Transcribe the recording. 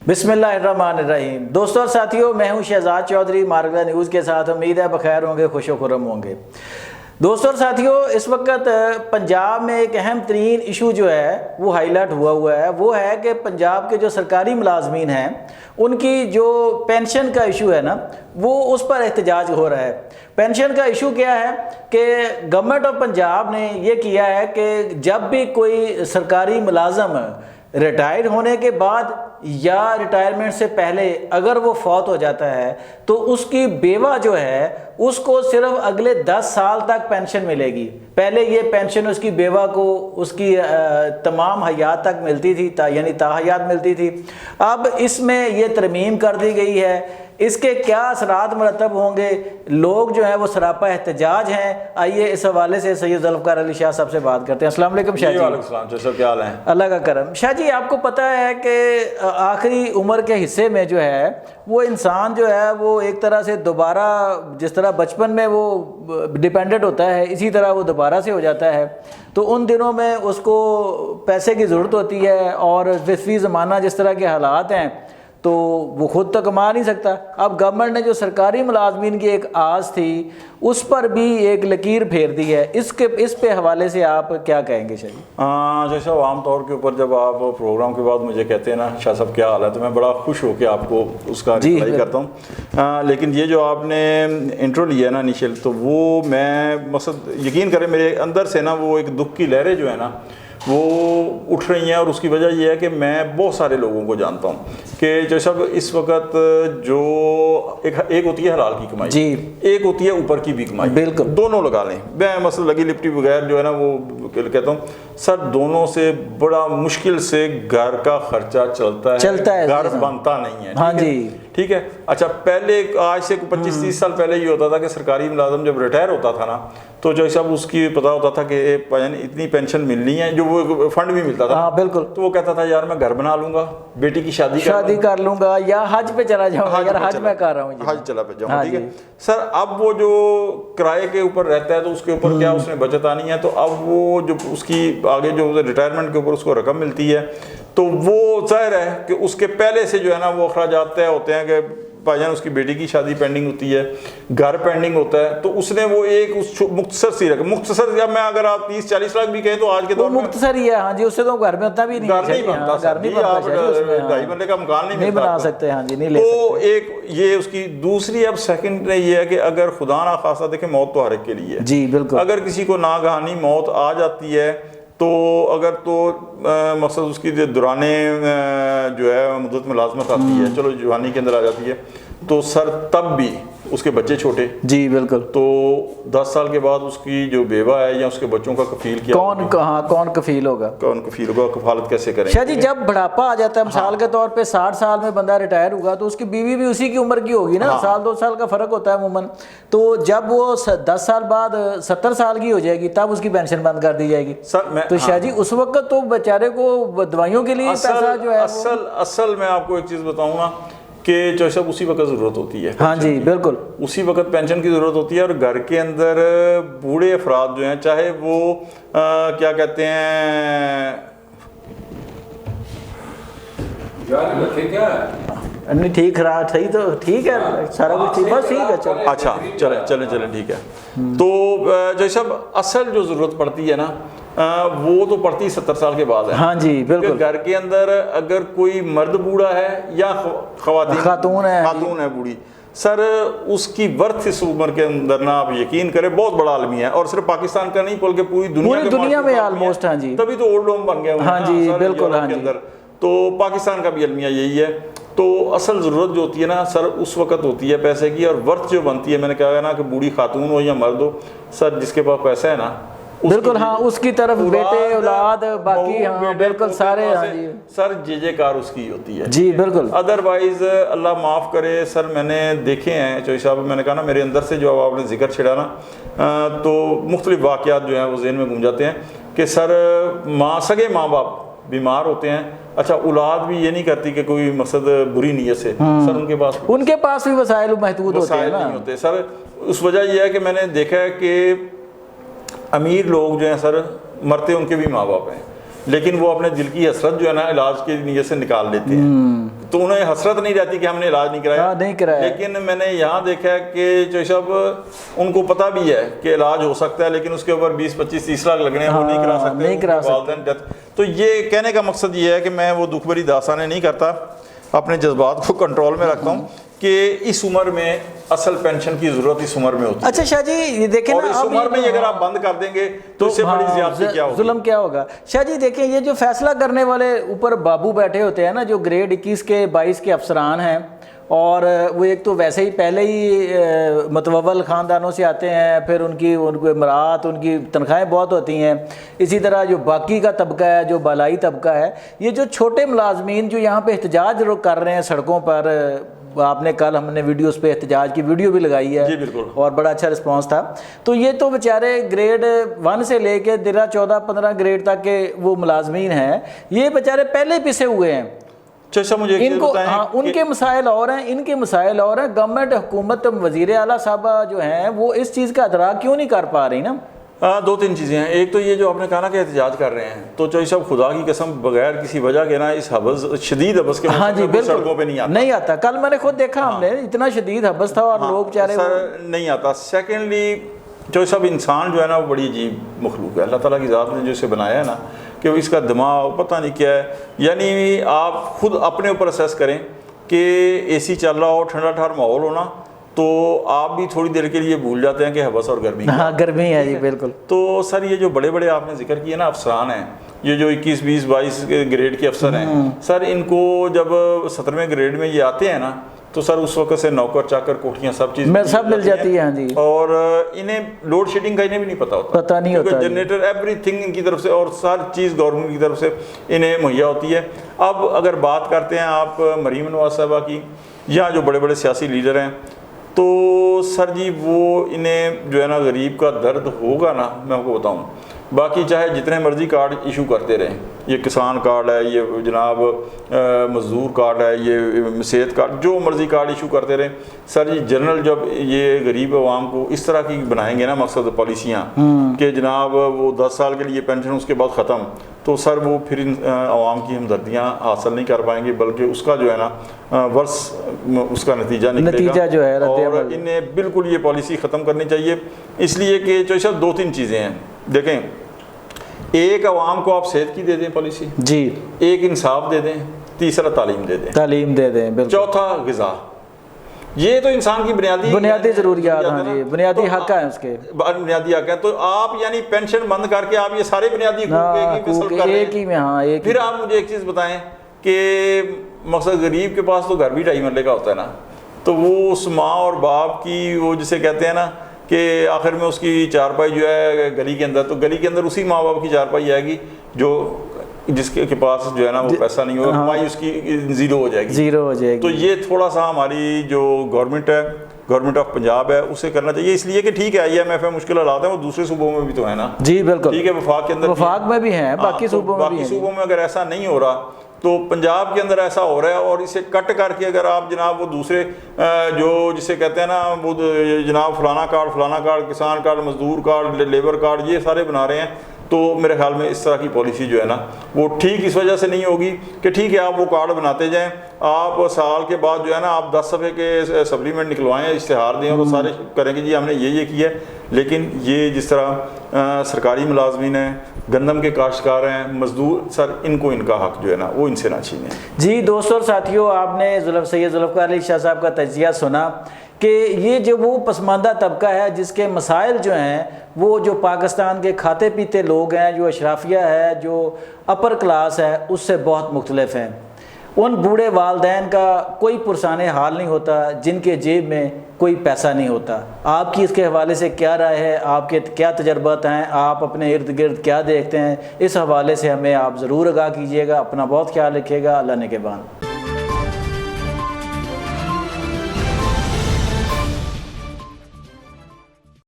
बिस्मिल्लाहिर्रहमानिर्रहीम। दोस्तों और साथियों, मैं हूं शहजाद चौधरी मारगला न्यूज़ के साथ। उम्मीद है बखैर होंगे, खुश खुर्रम होंगे। दोस्तों और साथियों, इस वक्त पंजाब में एक अहम तरीन इशू जो है वो हाईलाइट हुआ है। वो है कि पंजाब के जो सरकारी मुलाजमीन हैं उनकी जो पेंशन का इशू है ना, वो उस पर एहतजाज हो रहा है। पेंशन का इशू क्या है कि गवर्नमेंट ऑफ पंजाब ने ये किया है कि जब भी कोई सरकारी मुलाजम रिटायर होने के बाद या रिटायरमेंट से पहले अगर वो फौत हो जाता है तो उसकी बेवा जो है उसको सिर्फ अगले 10 साल तक पेंशन मिलेगी। पहले ये पेंशन उसकी बेवा को उसकी तमाम हयात तक मिलती थी, यानी ताहयात मिलती थी। अब इसमें ये तरमीम कर दी गई है। इसके क्या असरात मरतब होंगे, लोग जो है वो सरापा एहतजाज हैं। आइए इस हवाले से सैयद ज़ुल्फ़िकार अली शाह साहब से बात करते हैं। अस्सलाम वालेकुम शाह जी। वालेकुम, क्या हाल है? अल्लाह का करम। शाह जी, आपको पता है कि आखिरी उम्र के हिस्से में जो है वो इंसान जो है वो एक तरह से दोबारा, जिस तरह बचपन में वो डिपेंडेंट होता है, इसी तरह वो दोबारा से हो जाता है। तो उन दिनों में उसको पैसे की ज़रूरत होती है और वफ़ी ज़माना जिस तरह के हालात हैं तो वो खुद तो कमा नहीं सकता। अब गवर्नमेंट ने जो सरकारी मुलाजमीन की एक आस थी उस पर भी एक लकीर फेर दी है। इस पे हवाले से आप क्या कहेंगे शाह जी? जैसा आम तौर के ऊपर जब आप प्रोग्राम के बाद मुझे कहते हैं ना शाह साहब क्या हाल है, तो मैं बड़ा खुश होकर आपको उसका रिप्लाई करता हूँ। लेकिन ये जो आपने इंट्रो लिया है ना इनिशियल, तो वो मैं मकसद यकीन करें मेरे अंदर से ना वो एक दुख की लहरें जो है ना वो उठ रही हैं। और उसकी वजह यह है कि मैं बहुत सारे लोगों को जानता हूँ कि जैसा इस वक्त जो एक होती है हलाल की कमाई जी, एक होती है ऊपर की भी कमाई, बिल्कुल दोनों लगा लें। मैं मतलब लगी लिपटी बगैर जो है ना वो कहता हूँ सर, दोनों से बड़ा मुश्किल से घर का खर्चा चलता है, घर बनता नहीं है। हाँ जी, ठीक है। अच्छा, पहले आज से 25-30 साल पहले ये होता था कि सरकारी मुलाजम जब रिटायर होता था ना तो जो सब उसकी पता होता था कि इतनी पेंशन मिलनी है, जो वो फंड भी मिलता था। हाँ बिल्कुल। तो वो कहता था यार मैं घर बना लूंगा, बेटी की शादी कर लूंगा या हज पे चला जाऊंगा, यार हज मैं कर रहा हूँ, हज चला जाऊंगा। ठीक है सर। अब वो जो किराए के ऊपर रहता है तो उसके ऊपर क्या उसने बचत आनी है, तो अब वो जो उसकी आगे जो रिटायरमेंट के ऊपर उसको रकम मिलती है तो वो जाहिर है कि उसके पहले से जो है ना वो अखराजात तय होते हैं कि भाईजान उसकी बेटी की शादी पेंडिंग होती है, घर पेंडिंग होता है। तो उसने वो एक उस मुख्तसर सी रकम, मुख्तसर या मैं अगर आप 30-40 लाख भी कहें तो आज के दौर में मुख्तसर ही है। हाँ जी, उससे तो घर में उतना भी नहीं, घर नहीं बनता, घर नहीं बनता, आप 2.5 मरले का मकान नहीं बना सकते। हाँ जी, नहीं ले तो एक ये उसकी दूसरी। अब सेकंड ये है कि अगर खुदा ना खासा देखे, मौत तो हर एक के लिए है जी, बिल्कुल। अगर किसी को नागहानी मौत आ जाती है तो अगर तो मकसद उसकी दौराने जो है मुद्दत मुलाजमत आती है, चलो जवानी के अंदर आ जाती है, तो सर तब भी उसके बच्चे छोटे जी, बिल्कुल। तो 10 साल के बाद उसकी जो बेवा है या उसके बच्चों का कफील क्या, कौन कफील होगा, कफालत कैसे करें? शाह जी, जब बुढ़ापा आ जाता है, मिसाल के तौर पे 60 साल में बंदा रिटायर हुआ तो उसकी बीवी भी उसी की उम्र की होगी ना। साल 2 साल का फर्क होता है अमूमन। तो जब वो 10 साल बाद 70 साल की हो जाएगी तब उसकी पेंशन बंद कर दी जाएगी सर। तो शाह जी उस वक्त तो बेचारे को दवाइयों के लिए पैसा जो है असल मैं आपको एक चीज बताऊँ ना कि जो सब उसी वक्त ज़रूरत होती है। हाँ जी, बिल्कुल उसी वक्त पेंशन की ज़रूरत होती है। और घर के अंदर बूढ़े अफराद जो हैं, चाहे वो क्या कहते हैं, नहीं ठीक रहा, सही तो ठीक है, सारा कुछ ठीक, बस ठीक है, चलो अच्छा चले ठीक है। तो जो सब असल जो ज़रूरत पड़ती है ना वो तो पड़ती 70 साल के बाद है। हाँ जी, बिल्कुल। घर के अंदर अगर कोई मर्द बूढ़ा है या खातून है बूढ़ी, सर उसकी वर्थ इस उम्र के अंदर ना आप यकीन करें बहुत बड़ा आलमी है। और सिर्फ पाकिस्तान का नहीं बल्कि पूरी दुनिया में ऑलमोस्ट। हाँ जी, तभी तो ओल्ड होम बन गया। हाँ जी, बिल्कुल। हाँ जी, तो पाकिस्तान का भी अलमिया यही है। तो असल ज़रूरत जो होती है ना सर उस वक्त होती है पैसे की, और वर्थ जो बनती है, मैंने कहा है ना कि बूढ़ी खातून हो या मर्द हो, सर जिसके पास पैसा है ना बिल्कुल, हाँ उसकी तरफ बेटे औलाद बाकी, हाँ बिल्कुल सारे, हाँ जी सर जय उसकी होती है जी, बिल्कुल। अदरवाइज अल्लाह माफ़ करे सर, मैंने देखे हैं चौधरी साहब, मैंने कहा ना मेरे अंदर से जो आपने जिक्र छेड़ा ना तो मुख्तलिफ वाक़यात जो हैं वो ज़हन में घूम जाते हैं कि सर सगे माँ बाप बीमार होते हैं। अच्छा, औलाद भी ये नहीं करती कि कोई मकसद बुरी नीयत से, सर उनके पास भी वसाइल महदूद नहीं होते सर। उस वजह यह है कि मैंने देखा है कि अमीर लोग जो हैं सर मरते उनके भी माँ बाप हैं, लेकिन वो अपने दिल की हसरत जो है ना इलाज की नीयत से निकाल लेते हैं। तो उन्हें हसरत नहीं रहती कि हमने इलाज नहीं कराया। नहीं कराया। लेकिन मैंने यहाँ देखा है कि जो सब उनको पता भी है कि इलाज हो सकता है, लेकिन उसके ऊपर 20-25-30 लाख लगने हैं, वो नहीं करा सकते, नहीं करा सकते। तो ये कहने का मकसद ये है कि मैं वो दुख भरी दास्तानें नहीं करता, अपने जज्बात को कंट्रोल में रखता हूँ कि इस उम्र में असल पेंशन की जरूरत इस उम्र में होती है। अच्छा शाह जी ये देखें और ना, इस अब उम्र में अगर आप बंद कर देंगे तो इससे बड़ी ज़्यादती क्या होगी, जुल्म क्या होगा। शाह जी देखें, ये जो फैसला करने वाले ऊपर बाबू बैठे होते हैं ना, जो ग्रेड 21 के 22 के अफसरान हैं, और वो एक तो वैसे ही पहले ही मतवल ख़ानदानों से आते हैं, फिर उनको इमरात, उनकी तनख्वाहें बहुत होती हैं। इसी तरह जो बाकी का तबका है, जो बालाई तबका है, ये जो छोटे मुलाजमीन जो यहाँ पे एहतजाज कर रहे हैं सड़कों पर, आपने कल हमने वीडियोस पे एहतजाज की वीडियो भी लगाई है जी बिल्कुल, और बड़ा अच्छा रिस्पांस था। तो ये तो बेचारे ग्रेड 1 से लेके 13-14-15 ग्रेड तक के वो मुलाजमीन हैं, ये बेचारे पहले ही पिसे हुए हैं। अच्छा मुझे इनको उनके मसाइल और हैं, इनके मसाइल और हैं। गवर्नमेंट हुकूमत वज़ीर आला साहबा जो हैं वो इस चीज़ का अदराक क्यों नहीं कर पा रही ना। 2-3 चीज़ें हैं। एक तो ये जो आपने कहा ना कि एहतजाज कर रहे हैं, तो चौधरी साहब खुदा की कसम बगैर किसी वजह के ना इस हबस शदीद हबस के हाँ जी बिल्कुल सड़कों पे नहीं आता। कल मैंने खुद देखा, हमने इतना शदीद हबस था और लोग बेचारे नहीं आता। सेकेंडली चौधरी साहब इंसान जो है ना वो बड़ी अजीब मखलूक है, अल्लाह ताला की ज़ात ने जो इसे बनाया है ना कि इसका दिमाग पता नहीं क्या है। यानी आप खुद अपने ऊपर असेस करें कि एसी चल रहा हो, ठंडा ठंडा माहौल हो ना, तो आप भी थोड़ी देर के लिए भूल जाते हैं कि हवस और गर्मी। हाँ गर्मी है जी बिल्कुल। तो सर ये जो बड़े बड़े आपने जिक्र किए ना अफसरान हैं, ये जो 21, 20, 22 ग्रेड के अफसर हैं, सर इनको जब 17वें ग्रेड में ये आते हैं ना, तो सर उस वक्त से नौकर चाकर कोठियाँ सब चीज़ सब मिल जाती है। हाँ जी। और इन्हें लोड शेडिंग का इन्हें भी नहीं पता नहीं होता, जनरेटर एवरीथिंग इनकी तरफ से और सारी चीज़ गवर्नमेंट की तरफ से इन्हें मुहैया होती है। अब अगर बात करते हैं आप मरीम नवाज साहबा की या जो बड़े बड़े सियासी लीडर हैं, तो सर जी वो इन्हें जो है ना गरीब का दर्द होगा ना, मैं आपको बताऊं। बाकी चाहे जितने मर्जी कार्ड इशू करते रहें, ये किसान कार्ड है, ये जनाब मजदूर कार्ड है, ये सेहत कार्ड, जो मर्जी कार्ड इशू करते रहें, सर जी जनरल जब ये गरीब आवाम को इस तरह की बनाएंगे ना मकसद पॉलिसियाँ कि जनाब वो 10 साल के लिए पेंशन उसके बाद ख़त्म, तो सर वो फिर आवाम की हमदर्दियाँ हासिल नहीं कर पाएंगे, बल्कि उसका जो है ना वर्ष उसका नतीजा निकलेगा जो है। और इन्हें बिल्कुल ये पॉलिसी ख़त्म करनी चाहिए, इसलिए कि जो सब 2-3 चीज़ें हैं। देखें, एक आवाम को आप सेहत की दे दें पॉलिसी जी, एक इंसाफ दे दें, तीसरा तालीम दे दें, बिल्कुल, चौथा ग़िज़ा। ये तो इंसान की बुनियादी ज़रूरियात, हाँ जी, बुनियादी हक़ है उसके, बुनियादी हक़ है। तो आप यानी पेंशन बंद करके आप ये सारे बुनियादी फिर आप मुझे एक चीज़ बताएं कि मकसद गरीब के पास तो घर भी 2.5 मरले का होता है ना, तो वो उस माँ और बाप की वो जिसे कहते हैं ना कि आखिर में उसकी चारपाई जो है गली के अंदर, तो गली के अंदर उसी माँ बाप की चारपाई आएगी जो जिसके के पास जो है ना वो पैसा नहीं होगा, कमाई उसकी ज़ीरो हो जाएगी। तो ये थोड़ा सा हमारी जो गवर्नमेंट है, गवर्नमेंट ऑफ पंजाब है, उसे करना चाहिए। इसलिए कि ठीक है IMF है, मुश्किल हालात है, वो दूसरे सूबों में भी तो है ना। जी बिल्कुल, ठीक है, वफाक के अंदर, वफाक में भी है, बाकी सूबों में अगर ऐसा नहीं हो रहा तो पंजाब के अंदर ऐसा हो रहा है। और इसे कट करके अगर आप जनाब वो दूसरे जो जिसे कहते हैं ना वो जनाब फलाना कार्ड, किसान कार्ड, मजदूर कार्ड, लेबर कार्ड, ये सारे बना रहे हैं, तो मेरे ख्याल में इस तरह की पॉलिसी जो है ना वो ठीक इस वजह से नहीं होगी कि ठीक है आप वो कार्ड बनाते जाएं, आप साल के बाद जो है ना आप 10 सफ़े के सप्लीमेंट निकलवाएं, इश्तिहार दें और सारे करेंगे जी हमने ये किया है। लेकिन ये जिस तरह सरकारी मुलाजमीन हैं, गंदम के काश्तकार हैं, मजदूर, सर इनको इनका हक़ जो है ना वो इनसे ना छीनें। जी दोस्तों और साथियों, आपने सैयद जुल्फ़िकार अली शाह साहब का तज़किया सुना कि ये जो वो पसमानदा तबका है जिसके मसाइल जो हैं वो जो पाकिस्तान के खाते पीते लोग हैं, जो अशराफिया है, जो अपर क्लास है, उससे बहुत मुख्तलिफ हैं। उन बूढ़े वालदैन का कोई पुरसाने हाल नहीं होता जिनके जेब में कोई पैसा नहीं होता। आपकी इसके हवाले से क्या राय है, आपके क्या तजर्बात हैं, आप अपने इर्द गिर्द क्या देखते हैं, इस हवाले से हमें आप ज़रूर आगाह कीजिएगा। अपना बहुत ख्याल रखिएगा। अल्लाह ने के बाद।